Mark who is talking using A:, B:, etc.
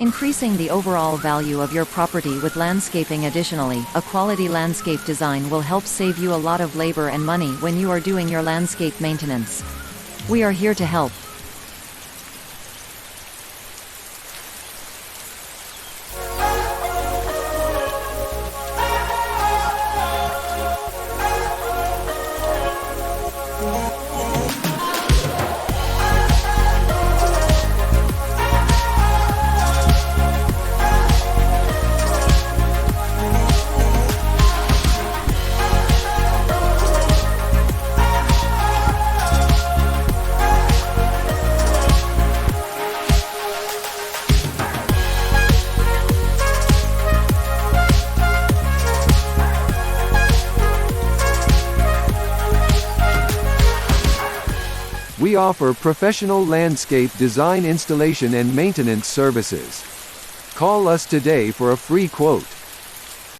A: increasing the overall value of your property with landscaping. Additionally, a quality landscape design will help save you a lot of labor and money when you are doing your landscape maintenance. We are here to help.
B: We offer professional landscape design, installation and maintenance services. Call us today for a free quote.